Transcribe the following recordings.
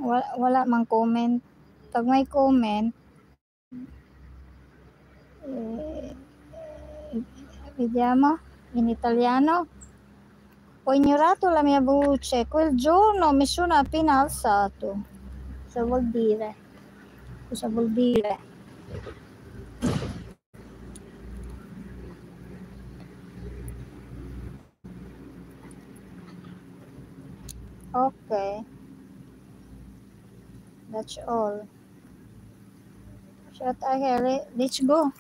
Wala mang comment. Pag may comment, vediamo in italiano. Ho ignorato la mia voce. Quel giorno mi sono appena alzato. Cosa vuol dire? Cosa vuol dire? Okay. That's all. Shut okay, let's go.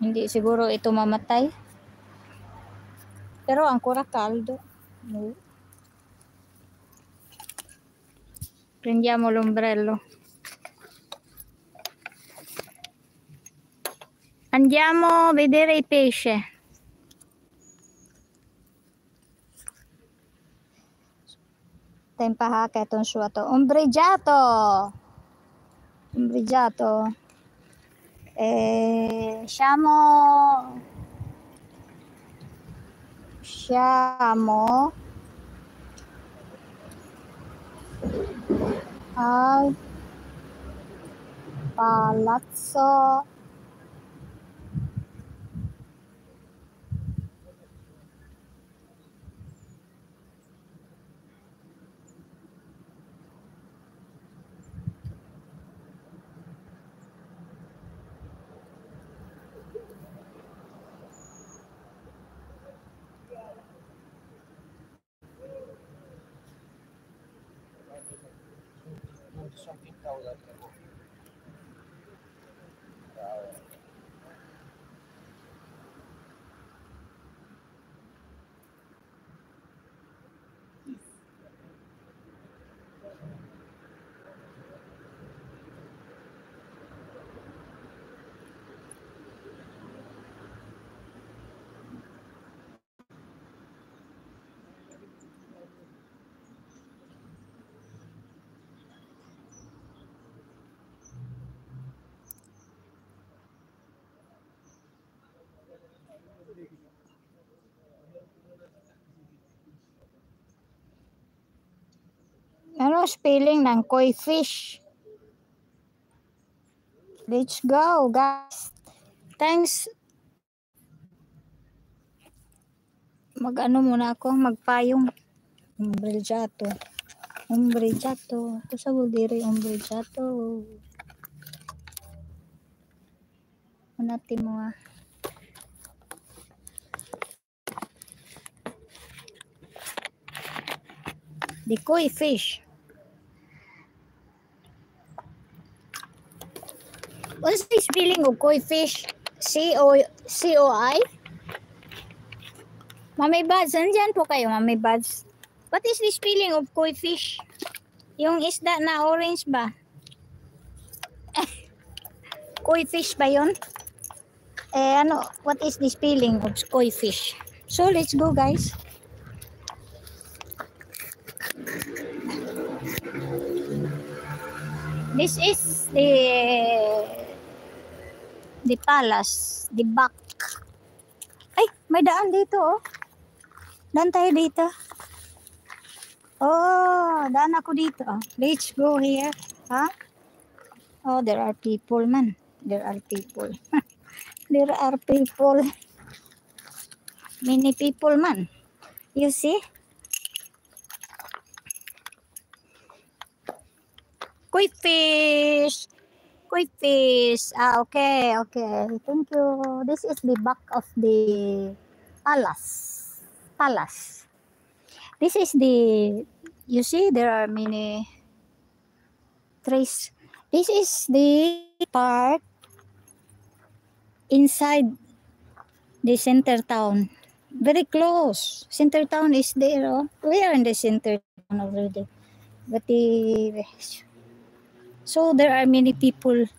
Hindi siguro ito mamatay. Pero ancora caldo. Prendiamo l'ombrello. Andiamo a vedere i pesci. Tempo che ton suoto. Ombreggiato. Siamo al palazzo Ano spelling ng koi fish? Let's go, guys. Thanks. Mag-ano muna ako, magpayong. Ombreggiato. Cosa vuol dire ombreggiato? Un attimo. The koi fish. What's the spelling of koi fish? C-O-I? Mami Buds, andyan po kayo, Mami Buds. What is the spelling of koi fish? Yung isda na orange ba? Koi fish ba yun? What is the spelling of koi fish? So, let's go, guys. This is the palace, the back. Ay, may daan dito, oh. Daan tayo dito. Oh, daan ako dito. Oh. Let's go here. Huh? Oh, there are people, man. There are people. There are people. Many people, man. You see? Koi fish. Koi fish. Okay. Thank you. This is the back of the palace. This is you see there are many trees. This is the park inside the center town. Very close. Center town is there. Oh. We are in the center town already. But so there are many people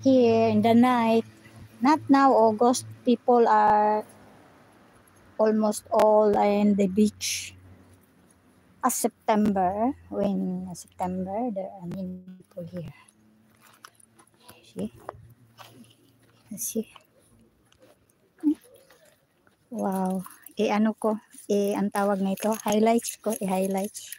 here in the night. Not now, August. People are almost all in the beach. As September, there are many people here. See? Wow. Ang tawag na ito, highlights ko, i-highlights.